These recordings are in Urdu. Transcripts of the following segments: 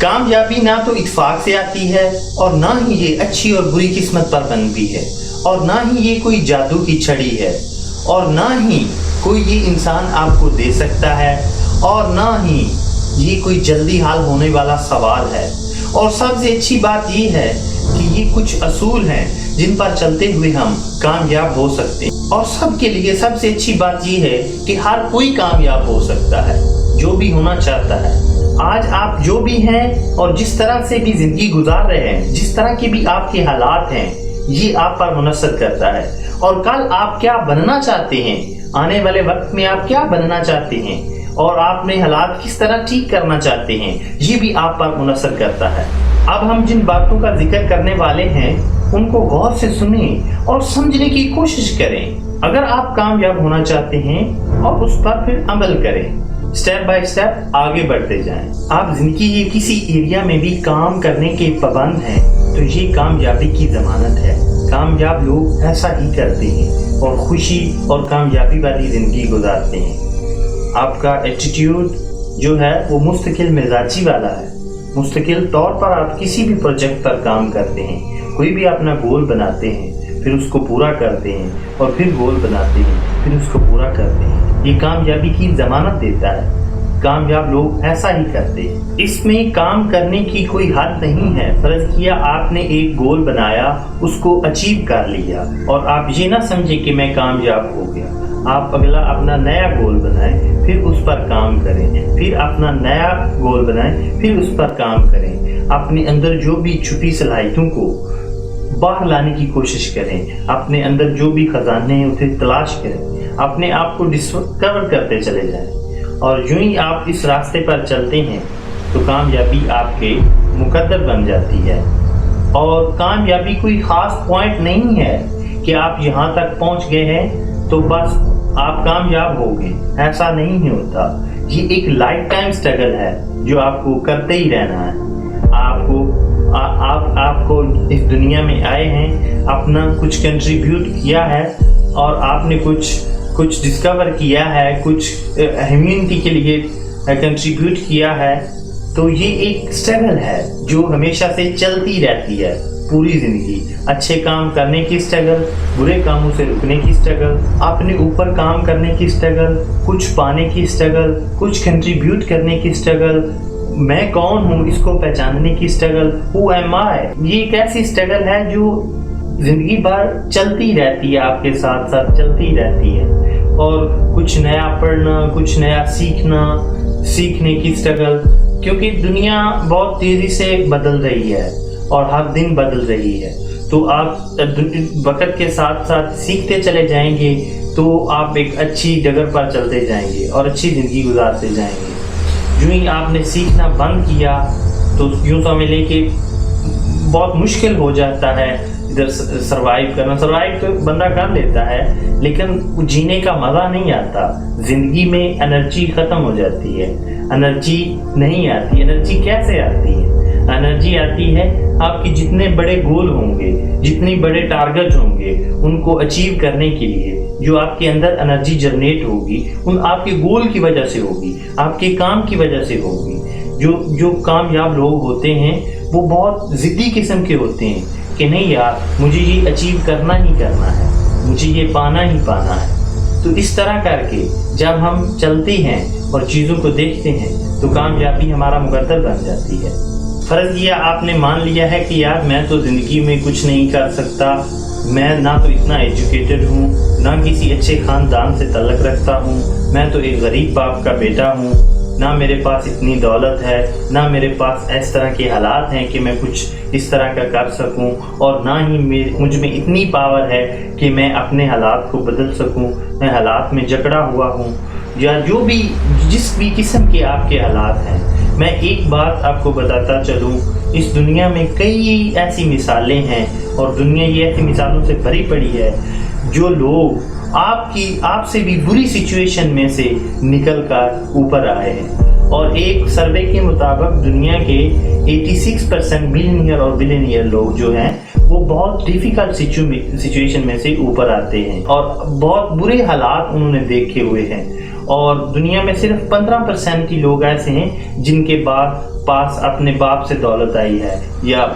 کامیابی نہ تو اتفاق سے آتی ہے اور نہ ہی یہ اچھی اور بری قسمت پر بنتی ہے، اور نہ ہی یہ کوئی جادو کی چھڑی ہے، اور نہ ہی کوئی یہ انسان آپ کو دے سکتا ہے، اور نہ ہی یہ کوئی جلدی حل ہونے والا سوال ہے۔ اور سب سے اچھی بات یہ ہے کہ یہ کچھ اصول ہیں جن پر چلتے ہوئے ہم کامیاب ہو سکتے ہیں، اور سب کے لیے سب سے اچھی بات یہ ہے کہ ہر کوئی کامیاب ہو سکتا ہے جو بھی ہونا چاہتا ہے۔ آج آپ جو بھی ہیں اور جس طرح سے بھی زندگی گزار رہے ہیں، جس طرح کے بھی آپ کے حالات ہیں، یہ آپ پر منحصر کرتا ہے، اور کل آپ کیا بننا چاہتے ہیں، آنے والے وقت میں آپ کیا بننا چاہتے ہیں، اور آپ نے حالات کس طرح ٹھیک کرنا چاہتے ہیں، یہ بھی آپ پر منحصر کرتا ہے۔ اب ہم جن باتوں کا ذکر کرنے والے ہیں ان کو غور سے سنیں اور سمجھنے کی کوشش کریں اگر آپ کامیاب ہونا چاہتے ہیں، اور اس پر پھر عمل کریں، سٹیپ بائی سٹیپ آگے بڑھتے جائیں۔ آپ زندگی کے کسی ایریا میں بھی کام کرنے کے پابند ہیں تو یہ کامیابی کی ضمانت ہے۔ کامیاب لوگ ایسا ہی کرتے ہیں اور خوشی اور کامیابی والی زندگی گزارتے ہیں۔ آپ کا ایٹیٹیوڈ جو ہے وہ مستقل مزاجی والا ہے۔ مستقل طور پر آپ کسی بھی پروجیکٹ پر کام کرتے ہیں، کوئی بھی اپنا گول بناتے ہیں، پھر اس کو پورا کرتے ہیں، اور پھر گول بناتے ہیں، پھر اس کو پورا کرتے ہیں۔ یہ کامیابی کی ضمانت دیتا ہے۔ کامیاب لوگ ایسا ہی کرتے ہیں۔ اس میں کام کرنے کی کوئی حد نہیں ہے۔ فرض کیا آپ نے ایک گول بنایا، اس کو اچیو کر لیا، اور آپ یہ نہ سمجھے کہ میں کامیاب ہو گیا۔ آپ اگلا اپنا نیا گول بنائیں، پھر اس پر کام کریں، پھر اپنا نیا گول بنائیں، پھر اس پر کام کریں۔ اپنے اندر جو بھی چھپی صلاحیتوں کو باہر لانے کی کوشش کریں، اپنے اندر جو بھی خزانے ہیں اسے تلاش کریں، اپنے آپ کو ڈسکور کرتے چلے جائیں، اور یوں ہی آپ اس راستے پر چلتے ہیں تو کامیابی آپ کے مقدر بن جاتی ہے۔ اور کامیابی کوئی خاص پوائنٹ نہیں ہے کہ آپ یہاں تک پہنچ گئے ہیں تو بس آپ کامیاب ہو گئے، ایسا نہیں ہوتا۔ یہ ایک لائف ٹائم اسٹرگل ہے جو آپ کو کرتے ہی رہنا ہے۔ آپ کو اس دنیا میں آئے ہیں، اپنا کچھ کنٹریبیوٹ کیا ہے، اور آپ نے کچھ ڈسکور کیا ہے، کچھ ہیومینٹی کے لیے کنٹریبیوٹ کیا ہے، تو یہ ایک اسٹرگل ہے جو ہمیشہ سے چلتی رہتی ہے پوری زندگی۔ اچھے کام کرنے کی اسٹرگل، برے کاموں سے رکنے کی اسٹرگل، اپنے اوپر کام کرنے کی اسٹرگل، کچھ پانے کی اسٹرگل، کچھ کنٹریبیوٹ کرنے کی اسٹرگل، میں کون ہوں اس کو پہچاننے کی اسٹرگل، ہو ایم آئی۔ یہ ایک ایسی اسٹرگل ہے جو زندگی بھر چلتی رہتی ہے، آپ کے ساتھ ساتھ چلتی رہتی ہے، اور کچھ نیا پڑھنا، کچھ نیا سیکھنے کی اسٹرگل، کیونکہ دنیا بہت تیزی سے بدل رہی ہے اور ہر دن بدل رہی ہے، تو آپ وقت کے ساتھ ساتھ سیکھتے چلے جائیں گے تو آپ ایک اچھی ڈگر پر چلتے جائیں گے اور اچھی زندگی گزارتے جائیں گے۔ جو ہی آپ نے سیکھنا بند کیا تو یوں سمجھ لیں کہ بہت مشکل ہو جاتا ہے ادھر سروائیو کرنا۔ سروائیو تو بندہ کر لیتا ہے لیکن جینے کا مزہ نہیں آتا۔ زندگی میں انرجی ختم ہو جاتی ہے، انرجی نہیں آتی۔ انرجی کیسے آتی ہے؟ انرجی آتی ہے آپ کی جتنے بڑے گول ہوں گے، جتنے بڑے ٹارگٹ ہوں گے، ان کو اچیو کرنے کے لیے جو آپ کے اندر انرجی جنریٹ ہوگی، ان آپ کے گول کی وجہ سے ہوگی، آپ کے کام کی وجہ سے ہوگی۔ جو کامیاب لوگ ہوتے ہیں وہ بہت ضدی قسم کے ہوتے ہیں کہ نہیں یار، مجھے یہ اچیو کرنا ہی کرنا ہے، مجھے یہ پانا ہی پانا ہے۔ تو اس طرح کر کے جب ہم چلتے ہیں اور چیزوں کو دیکھتے ہیں تو کامیابی ہمارا مقدر بن جاتی ہے۔ فرض کیا آپ نے مان لیا ہے کہ یار میں تو زندگی میں کچھ نہیں کر سکتا، میں نہ تو اتنا ایجوکیٹڈ ہوں، نہ کسی اچھے خاندان سے تعلق رکھتا ہوں، میں تو ایک غریب باپ کا بیٹا ہوں، نہ میرے پاس اتنی دولت ہے، نہ میرے پاس اس طرح کے حالات ہیں کہ میں کچھ اس طرح کا کر سکوں، اور نہ ہی مجھ میں اتنی پاور ہے کہ میں اپنے حالات کو بدل سکوں، میں حالات میں جکڑا ہوا ہوں، یا جو بھی جس بھی قسم کے آپ کے حالات ہیں۔ میں ایک بات آپ کو بتاتا چلوں، اس دنیا میں کئی ایسی مثالیں ہیں، اور دنیا یہ ایسی مثالوں سے بھری پڑی ہے، جو لوگ آپ سے بھی بری سچویشن میں سے نکل کر اوپر آئے ہیں۔ اور ایک سروے کے مطابق دنیا کے 86% ملینئر اور بلینئر لوگ جو ہیں وہ بہت ڈیفیکلٹ سچویشن میں سے اوپر آتے ہیں اور بہت برے حالات انہوں نے دیکھے ہوئے ہیں. اور دنیا میں صرف 15% ہی لوگ ایسے ہیں جن کے پاس اپنے باپ سے دولت آئی ہے یا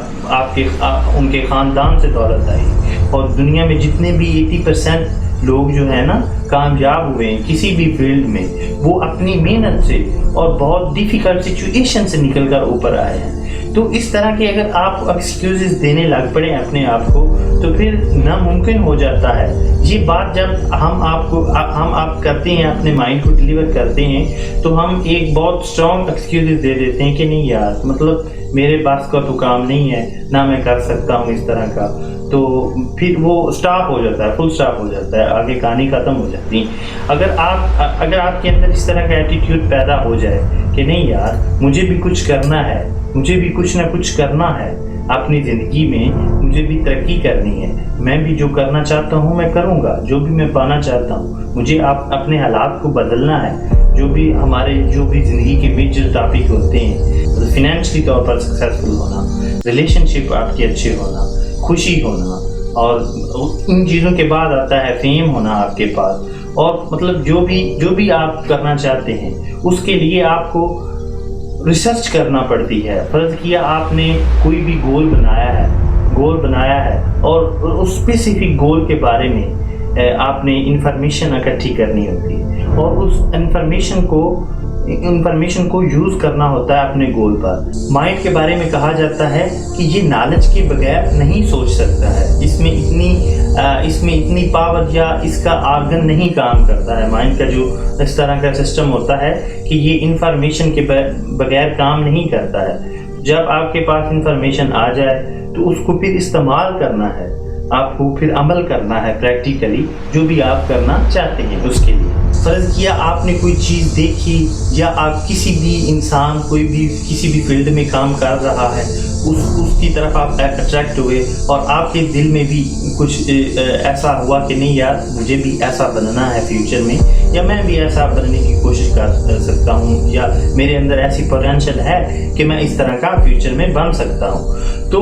ان کے خاندان سے دولت آئی. اور دنیا میں جتنے بھی 80% لوگ جو ہیں نا کامیاب ہوئے ہیں کسی بھی فیلڈ میں، وہ اپنی محنت سے اور بہت ڈیفیکلٹ سچویشن سے نکل کر اوپر آئے ہیں. تو اس طرح کے اگر آپ ایکسکیوزز دینے لگ پڑے اپنے آپ کو تو پھر ناممکن ہو جاتا ہے. یہ بات جب ہم آپ کرتے ہیں، اپنے مائنڈ کو ڈیلیور کرتے ہیں، تو ہم ایک بہت اسٹرانگ ایکسکیوزز دے دیتے ہیں کہ نہیں یار، مطلب میرے پاس کا تو کام نہیں ہے، نہ میں کر سکتا ہوں اس طرح کا. تو پھر وہ سٹاپ ہو جاتا ہے، فل سٹاپ ہو جاتا ہے، آگے کہانی ختم ہو جاتی ہے. اگر آپ کے اندر اس طرح کا ایٹیٹیوڈ پیدا ہو جائے کہ نہیں یار، مجھے بھی کچھ کرنا ہے، مجھے بھی کچھ نہ کچھ کرنا ہے اپنی زندگی میں، مجھے بھی ترقی کرنی ہے، میں بھی جو کرنا چاہتا ہوں میں کروں گا، جو بھی میں پانا چاہتا ہوں، مجھے اپنے حالات کو بدلنا ہے. جو بھی زندگی کے میجر ٹاپک ہوتے ہیں، فائنینشلی طور پر سکسیسفل ہونا، ریلیشن شپ آپ کے اچھے ہونا، خوشی ہونا، اور ان چیزوں کے بعد آتا ہے فیم ہونا آپ کے پاس. اور مطلب جو بھی آپ کرنا چاہتے ہیں اس کے لیے آپ کو ریسرچ کرنا پڑتی ہے. فرض کیا آپ نے کوئی بھی گول بنایا ہے اور اس اسپیسیفک گول کے بارے میں آپ نے انفارمیشن اکٹھی کرنی ہوتی ہے اور اس انفارمیشن کو یوز کرنا ہوتا ہے اپنے گول پر. مائنڈ کے بارے میں کہا جاتا ہے کہ یہ نالج کے بغیر نہیں سوچ سکتا ہے، اس میں اتنی پاور یا اس کا آرگن نہیں کام کرتا ہے. مائنڈ کا جو اس طرح کا سسٹم ہوتا ہے کہ یہ انفارمیشن کے بغیر کام نہیں کرتا ہے. جب آپ کے پاس انفارمیشن آ جائے تو اس کو پھر استعمال کرنا ہے، آپ کو پھر عمل کرنا ہے پریکٹیکلی جو بھی آپ کرنا چاہتے ہیں اس کے لیے. فرض کیا آپ نے کوئی چیز دیکھی یا آپ کسی بھی انسان کسی بھی فیلڈ میں کام کر رہا ہے، اس کی طرف آپ اٹریکٹ ہوئے اور آپ کے دل میں بھی کچھ ایسا ہوا کہ نہیں یار، مجھے بھی ایسا بننا ہے فیوچر میں، یا میں بھی ایسا بننے کی کوشش کر سکتا ہوں، یا میرے اندر ایسی پوٹینشیل ہے کہ میں اس طرح کا فیوچر میں بن سکتا ہوں. تو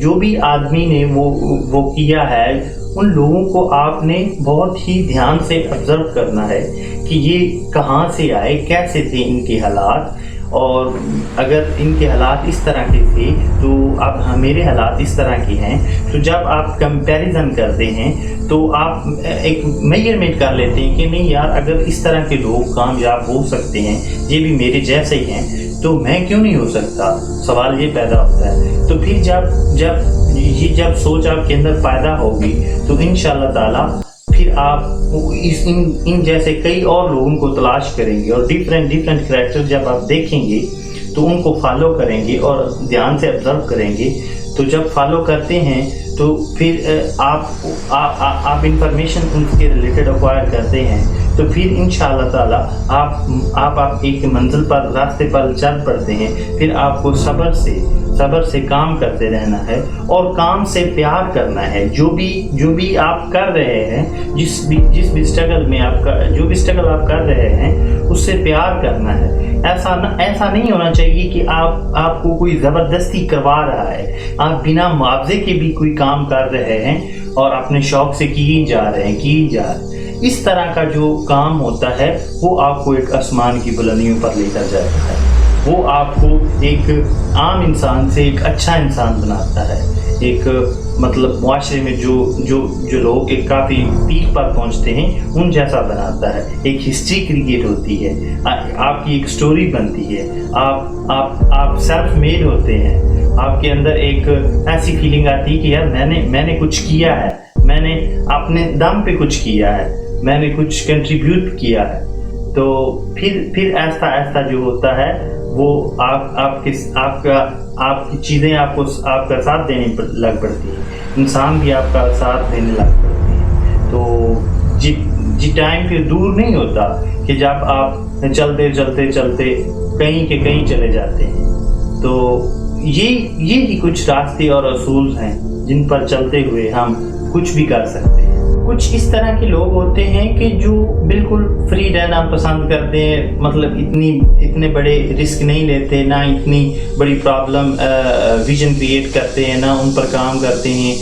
جو بھی آدمی نے وہ کیا ہے، ان لوگوں کو آپ نے بہت ہی دھیان سے آبزرو کرنا ہے کہ یہ کہاں سے آئے، کیسے تھے ان کے حالات. اور اگر ان کے حالات اس طرح کے تھے تو اب میرے حالات اس طرح کے ہیں، تو جب آپ کمپیریزن کرتے ہیں تو آپ ایک میجرمنٹ کر لیتے ہیں کہ نہیں یار، اگر اس طرح کے لوگ کامیاب ہو سکتے ہیں، یہ بھی میرے جیسے ہی ہیں، تو میں کیوں نہیں ہو سکتا. سوال یہ پیدا ہوتا ہے. تو پھر جب سوچ آپ کے اندر پیدا ہوگی تو انشاءاللہ تعالی پھر آپ ان جیسے کئی اور لوگوں کو تلاش کریں گے اور ڈیفرنٹ کریکٹر جب آپ دیکھیں گے تو ان کو فالو کریں گے اور دھیان سے آبزرو کریں گے. تو جب فالو کرتے ہیں تو پھر آپ انفارمیشن ان کے ریلیٹڈ ایکوائر کرتے ہیں، تو پھر انشاءاللہ تعالی آپ ایک منزل پر، راستے پر چل پڑتے ہیں. پھر آپ کو صبر سے کام کرتے رہنا ہے اور کام سے پیار کرنا ہے. جو بھی آپ کر رہے ہیں، جس بھی اسٹرگل آپ کر رہے ہیں، اس سے پیار کرنا ہے. ایسا نہیں ہونا چاہیے کہ آپ کو کوئی زبردستی کروا رہا ہے، آپ بنا معاوضے کے بھی کوئی کام کر رہے ہیں اور اپنے شوق سے کیے جا رہے ہیں. اس طرح کا جو کام ہوتا ہے وہ آپ کو ایک آسمان کی بلندیوں پر لے کر جاتا ہے. وہ آپ کو ایک عام انسان سے ایک اچھا انسان بناتا ہے. ایک مطلب معاشرے میں جو لوگ ایک کافی پیک پر پہنچتے ہیں ان جیسا بناتا ہے. ایک ہسٹری کریٹ ہوتی ہے، آپ کی ایک سٹوری بنتی ہے، آپ سیلف میڈ ہوتے ہیں. آپ کے اندر ایک ایسی فیلنگ آتی ہے کہ یار میں نے کچھ کیا ہے، میں نے اپنے دم پہ کچھ کیا ہے، میں نے کچھ کنٹریبیوٹ کیا ہے. تو پھر ایسا جو ہوتا ہے وہ آپ کی چیزیں آپ کا ساتھ دینے لگ پڑتی ہیں، انسان بھی آپ کا ساتھ دینے لگ پڑتے ہیں. تو ٹائم پہ دور نہیں ہوتا کہ جب آپ چلتے کہیں کے کہیں چلے جاتے ہیں. تو یہ ہی کچھ راستے اور اصول ہیں جن پر چلتے ہوئے ہم کچھ بھی کر سکتے ہیں. کچھ اس طرح کے لوگ ہوتے ہیں کہ جو بالکل فری رہنا پسند کرتے ہیں, مطلب اتنے بڑے رسک نہیں لیتے, نہ اتنی بڑی پرابلم ویژن کریٹ کرتے ہیں, نہ ان پر کام کرتے ہیں,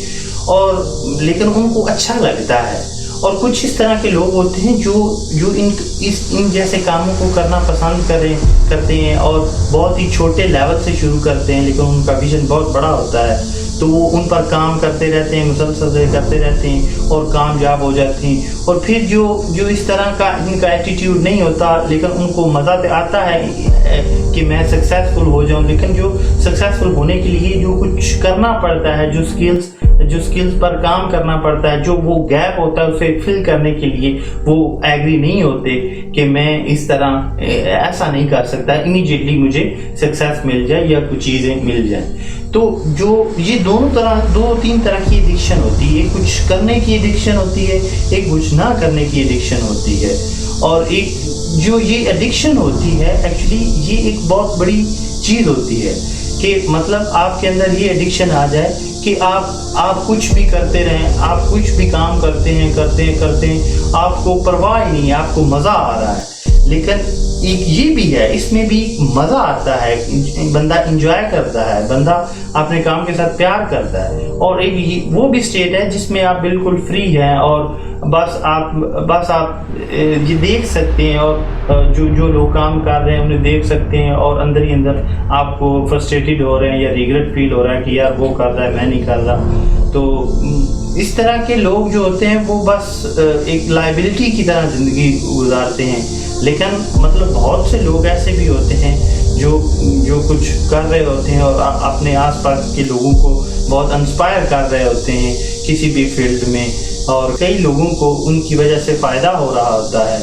اور لیکن ان کو اچھا لگتا ہے. اور کچھ اس طرح کے لوگ ہوتے ہیں جو ان جیسے کاموں کو کرنا پسند کرتے ہیں اور بہت ہی چھوٹے لیول سے شروع کرتے ہیں, لیکن ان کا ویژن بہت بڑا ہوتا ہے, تو وہ ان پر کام کرتے رہتے ہیں, مسلسل کرتے رہتے ہیں اور کامیاب ہو جاتے ہیں. اور پھر جو اس طرح کا ان کا ایٹیٹیوڈ نہیں ہوتا, لیکن ان کو مزہ آتا ہے کہ میں سکسیزفل ہو جاؤں, لیکن جو سکسیزفل ہونے کے لیے جو کچھ کرنا پڑتا ہے, جو سکلز پر کام کرنا پڑتا ہے, جو وہ گیپ ہوتا ہے اسے فل کرنے کے لیے وہ ایگری نہیں ہوتے کہ میں اس طرح ایسا نہیں کر سکتا, امیڈیٹلی مجھے سکسیس مل جائے یا کچھ چیزیں مل جائیں. تو جو یہ دو تین طرح کی ایڈکشن ہوتی ہے, کچھ کرنے کی ایڈکشن ہوتی ہے, ایک کچھ نہ کرنے کی ایڈکشن ہوتی ہے. اور ایک جو یہ ایڈکشن ہوتی ہے ایکچولی یہ ایک بہت بڑی چیز ہوتی ہے کہ مطلب آپ کے اندر یہ ایڈکشن آ جائے کہ آپ کچھ بھی کرتے رہیں, آپ کچھ بھی کام کرتے ہیں, آپ کو پرواہ ہی نہیں ہے, آپ کو مزہ آ رہا ہے. لیکن ایک یہ بھی ہے, اس میں بھی مزہ آتا ہے, بندہ انجوائے کرتا ہے, بندہ اپنے کام کے ساتھ پیار کرتا ہے. اور ایک وہ بھی اسٹیٹ ہے جس میں آپ بالکل فری ہیں اور بس آپ یہ دیکھ سکتے ہیں, اور جو لوگ کام کر رہے ہیں انہیں دیکھ سکتے ہیں, اور اندر ہی اندر آپ کو فرسٹریٹڈ ہو رہے ہیں یا ریگریٹ فیل ہو رہا ہے کہ یار وہ کر رہا ہے میں نہیں کر رہا. تو اس طرح کے لوگ جو ہوتے ہیں وہ بس ایک لائبلٹی کی طرح زندگی گزارتے ہیں. لیکن مطلب بہت سے لوگ ایسے بھی ہوتے ہیں جو کچھ کر رہے ہوتے ہیں اور اپنے آس پاس کے لوگوں کو بہت انسپائر کر رہے ہوتے ہیں کسی بھی فیلڈ میں, اور کئی لوگوں کو ان کی وجہ سے فائدہ ہو رہا ہوتا ہے.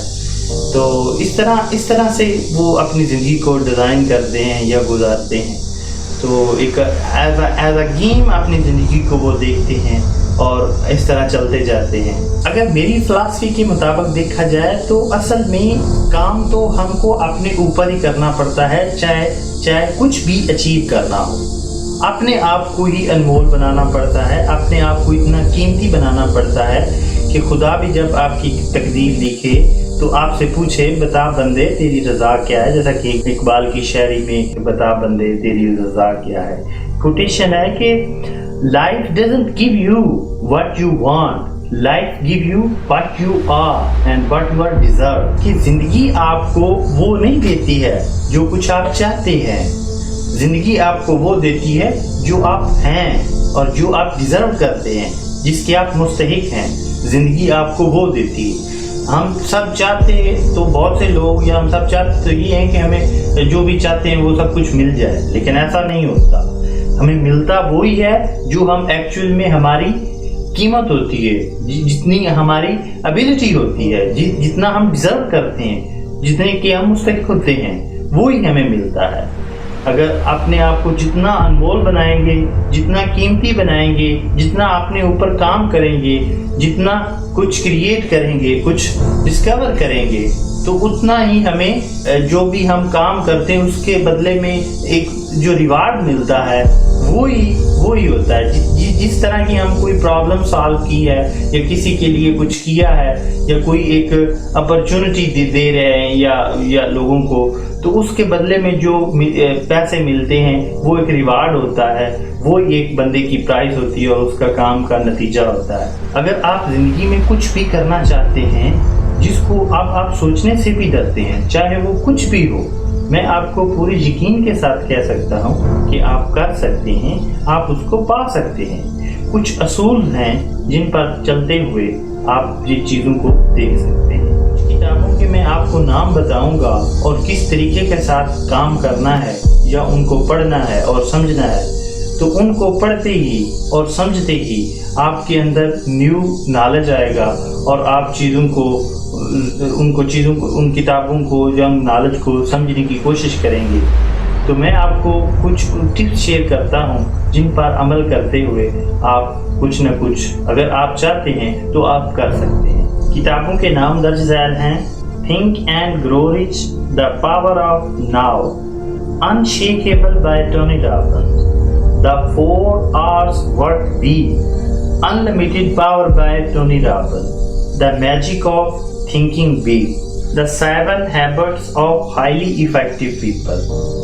تو اس طرح سے وہ اپنی زندگی کو ڈیزائن کرتے ہیں یا گزارتے ہیں. تو ایک ایز اے گیم اپنی زندگی کو وہ دیکھتے ہیں اور اس طرح چلتے جاتے ہیں. اگر میری فلاسفی کے مطابق دیکھا جائے تو اصل میں کام تو ہم کو اپنے اوپر ہی کرنا پڑتا ہے, چاہے کچھ بھی اچیو کرنا ہو. اپنے آپ کو ہی انمول بنانا پڑتا ہے, اپنے آپ کو اتنا قیمتی بنانا پڑتا ہے کہ خدا بھی جب آپ کی تقدیر لکھے تو آپ سے پوچھے بتا بندے تیری رضا کیا ہے, جیسا کہ اقبال کی شاعری میں بتا بندے تیری رضا کیا ہے. کوٹیشن ہے کہ life doesn't give you what you want, life give you what you are and what you are deserve. کہ زندگی آپ کو وہ نہیں دیتی ہے جو کچھ آپ چاہتے ہیں, زندگی آپ کو وہ دیتی ہے جو آپ ہیں اور جو آپ ڈیزرو کرتے ہیں, جس کے آپ مستحق ہیں. زندگی آپ کو وہ دیتی ہے. ہم سب چاہتے ہیں تو بہت سے لوگ یا ہم سب چاہتے تو یہ ہیں کہ ہمیں جو بھی چاہتے ہیں وہ سب کچھ مل جائے, لیکن ایسا نہیں ہوتا. ہمیں ملتا وہی ہے جو ہم ایکچوئل میں ہماری قیمت ہوتی ہے, جتنی ہماری ابیلٹی ہوتی ہے, جتنا ہم ڈیزرو کرتے ہیں, جتنے کہ ہم مستحق ہوتے ہیں, وہی ہمیں ملتا ہے. اگر اپنے آپ کو جتنا انمول بنائیں گے, جتنا قیمتی بنائیں گے, جتنا اپنے اوپر کام کریں گے, جتنا کچھ کریٹ کریں گے, کچھ ڈسکور کریں گے, تو اتنا ہی ہمیں جو بھی ہم کام کرتے ہیں اس کے بدلے میں ایک جو ریوارڈ ملتا ہے وہی ہوتا ہے. جس طرح کی ہم کوئی پرابلم سالو کی ہے یا کسی کے لیے کچھ کیا ہے یا کوئی ایک اپرچونٹی دے رہے ہیں یا لوگوں کو, تو اس کے بدلے میں جو پیسے ملتے ہیں وہ ایک ریوارڈ ہوتا ہے, وہ ایک بندے کی پرائز ہوتی ہے اور اس کا کام کا نتیجہ ہوتا ہے. اگر آپ زندگی میں کچھ بھی کرنا چاہتے ہیں جس کو آپ سوچنے سے بھی ڈرتے ہیں, چاہے وہ کچھ بھی ہو, میں آپ کو پورے یقین کے ساتھ کہہ سکتا ہوں کہ آپ کر سکتے ہیں, آپ اس کو پا سکتے ہیں. کچھ اصول ہیں جن پر چلتے ہوئے آپ یہ چیزوں کو دیکھ سکتے ہیں. کچھ کتابوں کے میں آپ کو نام بتاؤں گا اور کس طریقے کے ساتھ کام کرنا ہے یا ان کو پڑھنا ہے اور سمجھنا ہے. تو ان کو پڑھتے ہی اور سمجھتے ہی آپ کے اندر نیو نالج آئے گا اور آپ ان کتابوں کو یا نالج کو سمجھنے کی کوشش کریں گے. تو میں آپ کو کچھ ٹپس شیئر کرتا ہوں جن پر عمل کرتے ہوئے آپ کچھ نہ کچھ اگر آپ چاہتے ہیں تو آپ کر سکتے ہیں. کتابوں کے نام درج ذیل ہیں: Think and Grow Rich, The Power of Now, Unshakable by Tony Robbins, The 4 Hours Work Week, Unlimited Power by Tony Robbins, The Magic of Thinking Big, The 7 Habits of Highly Effective People।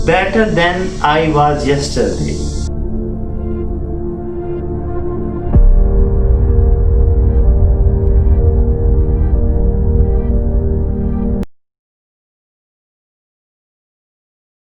better than I was yesterday.